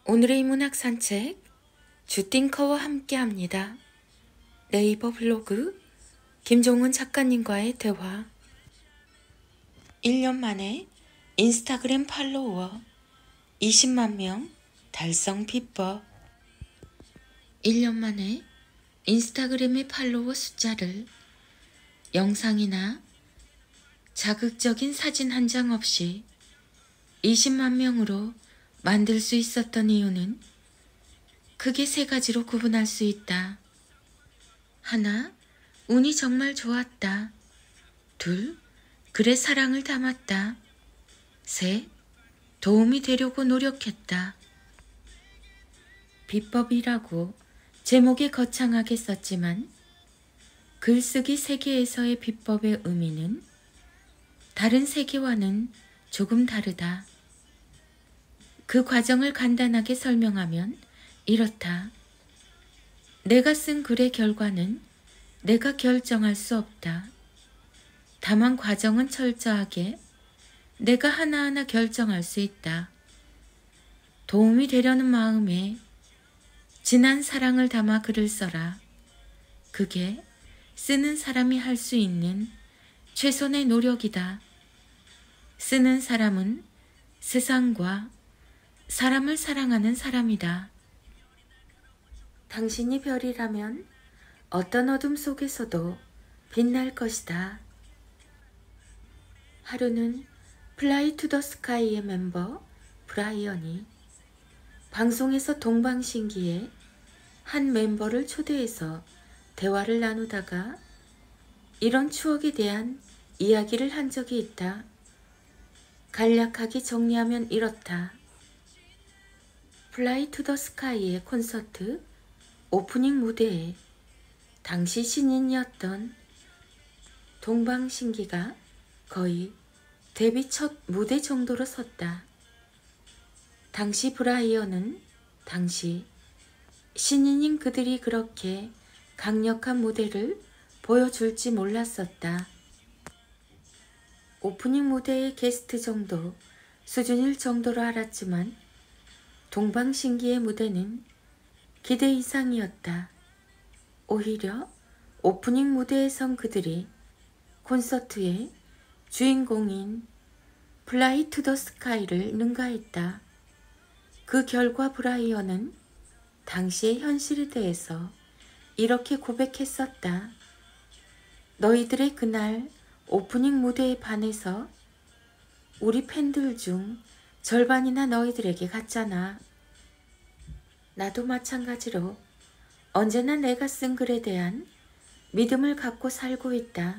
오늘의 문학 산책 주띵커와 함께합니다. 네이버 블로그 김종은 작가님과의 대화. 1년 만에 인스타그램 팔로워 20만 명 달성 비법. 1년 만에 인스타그램의 팔로워 숫자를 영상이나 자극적인 사진 한 장 없이 20만 명으로 만들 수 있었던 이유는 크게 세 가지로 구분할 수 있다. 하나, 운이 정말 좋았다. 둘, 글에 사랑을 담았다. 셋, 도움이 되려고 노력했다. 비법이라고 제목에 거창하게 썼지만 글쓰기 세계에서의 비법의 의미는 다른 세계와는 조금 다르다. 그 과정을 간단하게 설명하면 이렇다. 내가 쓴 글의 결과는 내가 결정할 수 없다. 다만 과정은 철저하게 내가 하나하나 결정할 수 있다. 도움이 되려는 마음에 진한 사랑을 담아 글을 써라. 그게 쓰는 사람이 할 수 있는 최선의 노력이다. 쓰는 사람은 세상과 사람을 사랑하는 사람이다. 당신이 별이라면 어떤 어둠 속에서도 빛날 것이다. 하루는 플라이 투 더 스카이의 멤버 브라이언이 방송에서 동방신기에 한 멤버를 초대해서 대화를 나누다가 이런 추억에 대한 이야기를 한 적이 있다. 간략하게 정리하면 이렇다. 플라이 투 더 스카이의 콘서트 오프닝 무대에 당시 신인이었던 동방신기가 거의 데뷔 첫 무대 정도로 섰다. 당시 브라이언은 당시 신인인 그들이 그렇게 강력한 무대를 보여줄지 몰랐었다. 오프닝 무대의 게스트 정도 수준일 정도로 알았지만 동방신기의 무대는 기대 이상이었다. 오히려 오프닝 무대에 선 그들이 콘서트의 주인공인 플라이 투 더 스카이를 능가했다. 그 결과 브라이언은 당시의 현실에 대해서 이렇게 고백했었다. 너희들의 그날 오프닝 무대에 반해서 우리 팬들 중 절반이나 너희들에게 갔잖아. 나도 마찬가지로 언제나 내가 쓴 글에 대한 믿음을 갖고 살고 있다.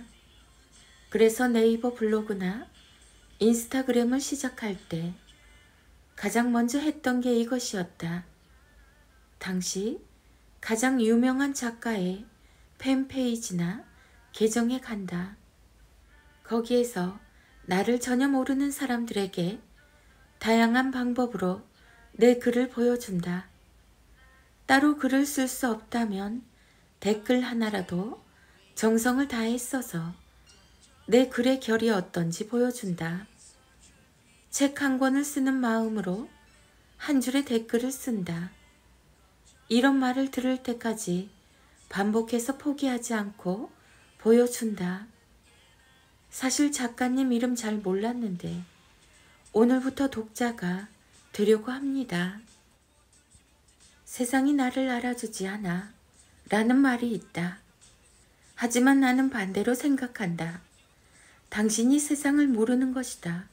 그래서 네이버 블로그나 인스타그램을 시작할 때 가장 먼저 했던 게 이것이었다. 당시 가장 유명한 작가의 팬페이지나 계정에 간다. 거기에서 나를 전혀 모르는 사람들에게 다양한 방법으로 내 글을 보여준다. 따로 글을 쓸 수 없다면 댓글 하나라도 정성을 다해 써서 내 글의 결이 어떤지 보여준다. 책 한 권을 쓰는 마음으로 한 줄의 댓글을 쓴다. 이런 말을 들을 때까지 반복해서 포기하지 않고 보여준다. 사실 작가님 이름 잘 몰랐는데 오늘부터 독자가 되려고 합니다. 세상이 나를 알아주지 않아 라는 말이 있다. 하지만 나는 반대로 생각한다. 당신이 세상을 모르는 것이다.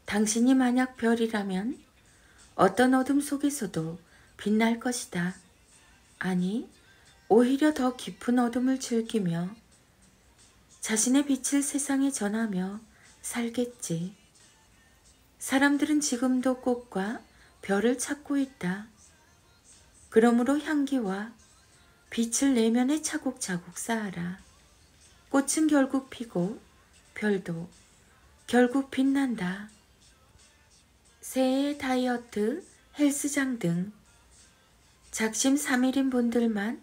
당신이 만약 별이라면 어떤 어둠 속에서도 빛날 것이다. 아니, 오히려 더 깊은 어둠을 즐기며 자신의 빛을 세상에 전하며 살겠지. 사람들은 지금도 꽃과 별을 찾고 있다. 그러므로 향기와 빛을 내면에 차곡차곡 쌓아라. 꽃은 결국 피고 별도 결국 빛난다. 새해 다이어트, 헬스장 등 작심 삼일인 분들만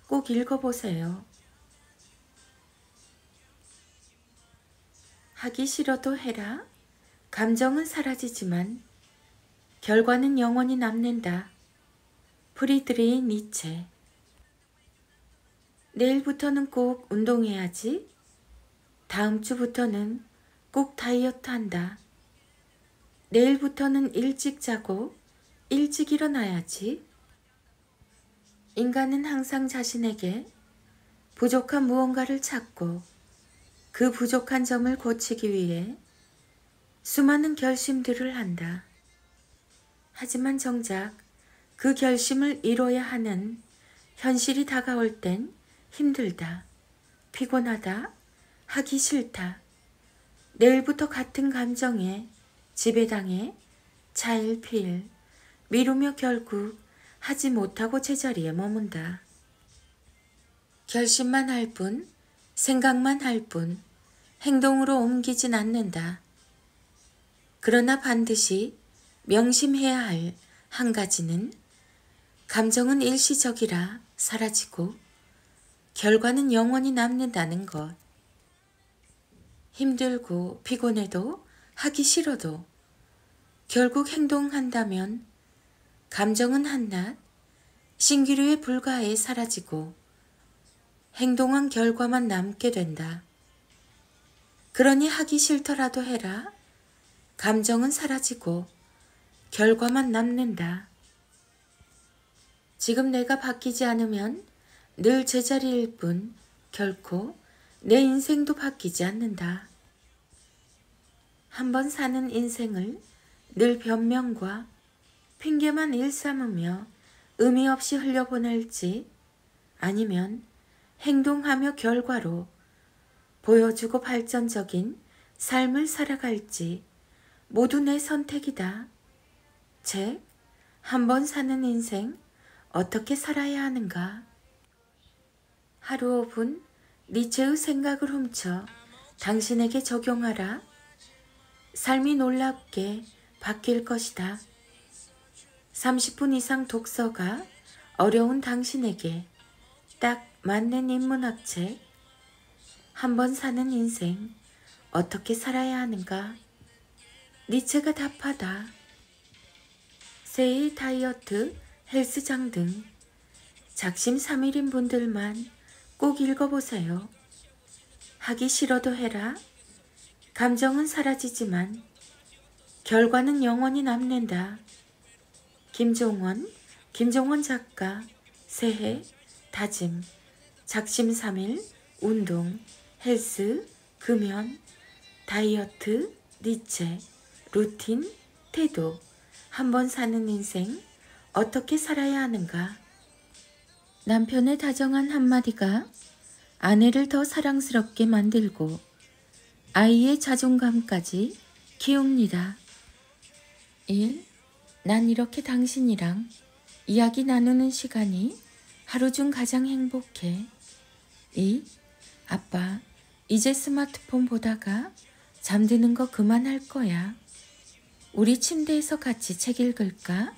꼭 읽어보세요. 하기 싫어도 해라. 감정은 사라지지만 결과는 영원히 남는다. 프리드리히 니체. 내일부터는 꼭 운동해야지. 다음 주부터는 꼭 다이어트 한다. 내일부터는 일찍 자고 일찍 일어나야지. 인간은 항상 자신에게 부족한 무언가를 찾고 그 부족한 점을 고치기 위해 수많은 결심들을 한다. 하지만 정작 그 결심을 이뤄야 하는 현실이 다가올 땐 힘들다, 피곤하다, 하기 싫다. 내일부터 같은 감정에 지배당해 차일피일 미루며 결국 하지 못하고 제자리에 머문다. 결심만 할 뿐, 생각만 할 뿐, 행동으로 옮기진 않는다. 그러나 반드시 명심해야 할 한 가지는 감정은 일시적이라 사라지고 결과는 영원히 남는다는 것. 힘들고 피곤해도 하기 싫어도 결국 행동한다면 감정은 한낱 신기루에 불과해 사라지고 행동한 결과만 남게 된다. 그러니 하기 싫더라도 해라. 감정은 사라지고 결과만 남는다. 지금 내가 바뀌지 않으면 늘 제자리일 뿐 결코 내 인생도 바뀌지 않는다. 한번 사는 인생을 늘 변명과 핑계만 일삼으며 의미 없이 흘려보낼지 아니면 행동하며 결과로 보여주고 발전적인 삶을 살아갈지 모두 내 선택이다. 즉, 한 번 사는 인생 어떻게 살아야 하는가? 하루 5분 니체의 생각을 훔쳐 당신에게 적용하라. 삶이 놀랍게 바뀔 것이다. 30분 이상 독서가 어려운 당신에게 딱 맞는 인문학책. 한 번 사는 인생 어떻게 살아야 하는가? 니체가 답하다. 새해 다이어트, 헬스장 등 작심 삼일인 분들만 꼭 읽어보세요. 하기 싫어도 해라. 감정은 사라지지만 결과는 영원히 남는다. 김종원 작가, 새해, 다짐, 작심 3일, 운동, 헬스, 금연, 다이어트, 니체, 루틴, 태도, 한 번 사는 인생 어떻게 살아야 하는가? 남편의 다정한 한마디가 아내를 더 사랑스럽게 만들고 아이의 자존감까지 키웁니다. 1. 난 이렇게 당신이랑 이야기 나누는 시간이 하루 중 가장 행복해. 2. 아빠, 이제 스마트폰 보다가 잠드는 거 그만할 거야. 우리 침대에서 같이 책 읽을까?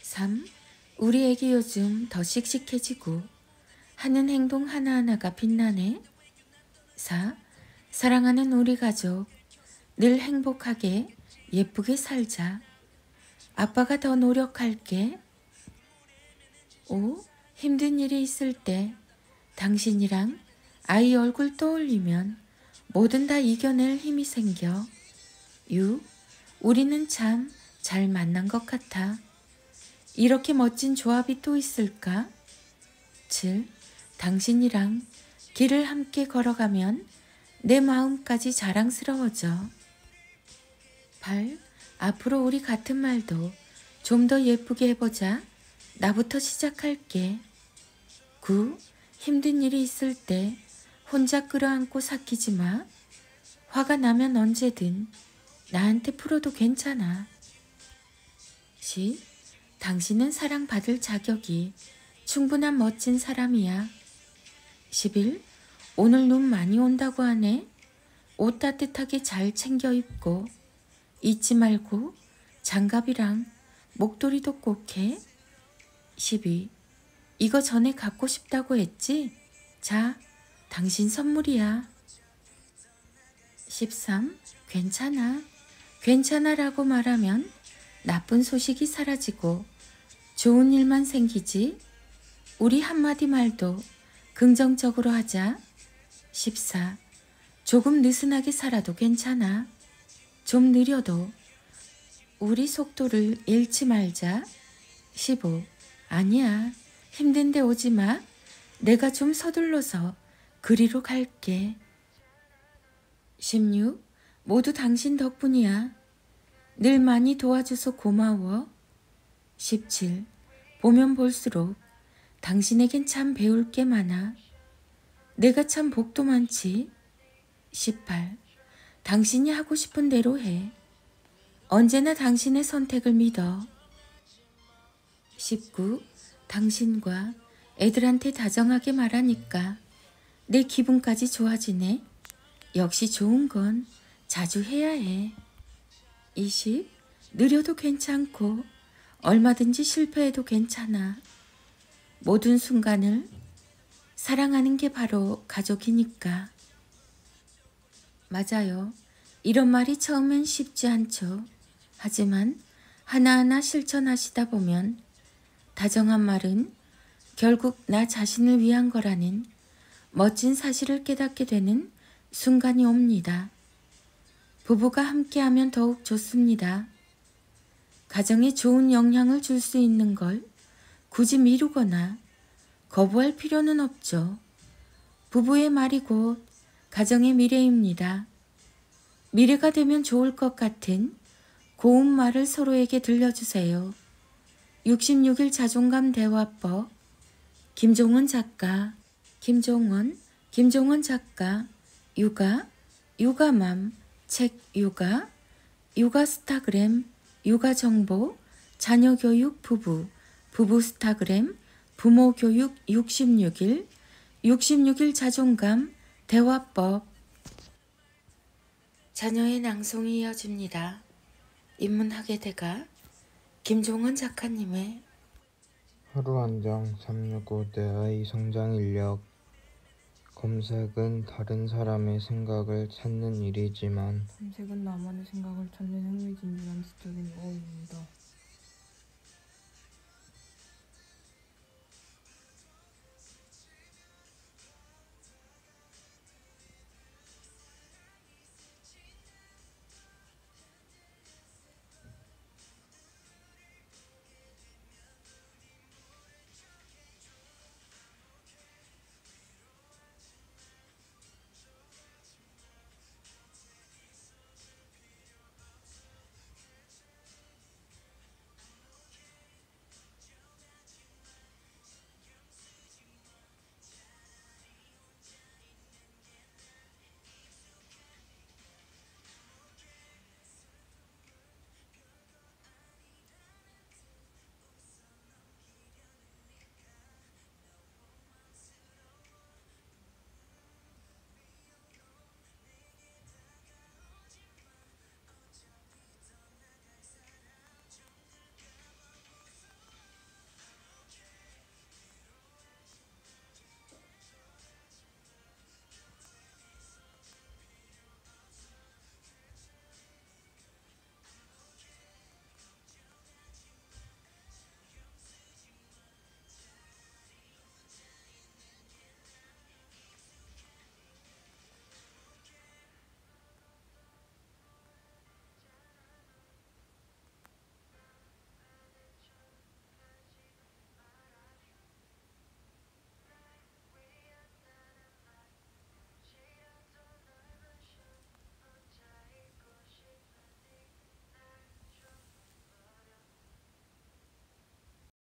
3. 우리 애기 요즘 더 씩씩해지고 하는 행동 하나하나가 빛나네. 4. 사랑하는 우리 가족 늘 행복하게 예쁘게 살자. 아빠가 더 노력할게. 5. 힘든 일이 있을 때 당신이랑 아이 얼굴 떠올리면 뭐든 다 이겨낼 힘이 생겨. 6. 우리는 참 잘 만난 것 같아. 이렇게 멋진 조합이 또 있을까? 7. 당신이랑 길을 함께 걸어가면 내 마음까지 자랑스러워져. 8. 앞으로 우리 같은 말도 좀 더 예쁘게 해보자. 나부터 시작할게. 9. 힘든 일이 있을 때 혼자 끌어안고 삭히지 마. 화가 나면 언제든 나한테 풀어도 괜찮아. 10. 당신은 사랑받을 자격이 충분한 멋진 사람이야. 11. 오늘 눈 많이 온다고 하네. 옷 따뜻하게 잘 챙겨 입고 잊지 말고 장갑이랑 목도리도 꼭 해. 12. 이거 전에 갖고 싶다고 했지? 자, 당신 선물이야. 13. 괜찮아. 괜찮아라고 말하면 나쁜 소식이 사라지고 좋은 일만 생기지. 우리 한마디 말도 긍정적으로 하자. 14. 조금 느슨하게 살아도 괜찮아. 좀 느려도 우리 속도를 잃지 말자. 15. 아니야. 힘든데 오지 마. 내가 좀 서둘러서 그리로 갈게. 16. 모두 당신 덕분이야. 늘 많이 도와줘서 고마워. 17. 보면 볼수록 당신에겐 참 배울 게 많아. 내가 참 복도 많지. 18. 당신이 하고 싶은 대로 해. 언제나 당신의 선택을 믿어. 19. 당신과 애들한테 다정하게 말하니까 내 기분까지 좋아지네. 역시 좋은 건 자주 해야 해. 20. 느려도 괜찮고 얼마든지 실패해도 괜찮아. 모든 순간을 사랑하는 게 바로 가족이니까. 맞아요. 이런 말이 처음엔 쉽지 않죠. 하지만 하나하나 실천하시다 보면 다정한 말은 결국 나 자신을 위한 거라는 멋진 사실을 깨닫게 되는 순간이 옵니다. 부부가 함께하면 더욱 좋습니다. 가정에 좋은 영향을 줄 수 있는 걸 굳이 미루거나 거부할 필요는 없죠. 부부의 말이 곧 가정의 미래입니다. 미래가 되면 좋을 것 같은 고운 말을 서로에게 들려주세요. 66일 자존감 대화법. 김종원 작가. 김종원 작가. 육아, 육아맘, 책 육아, 육아 스타그램, 육아 정보, 자녀 교육 부부, 부부 스타그램, 부모 교육 66일, 66일 자존감 대화법. 자녀의 낭송이 이어집니다. 인문학의 대가 김종원 작가님의 하루 한장 365 내 아이 성장 인력. 검색은 다른 사람의 생각을 찾는 일이지만 검색은 나만의 생각을 찾는 흥미진진한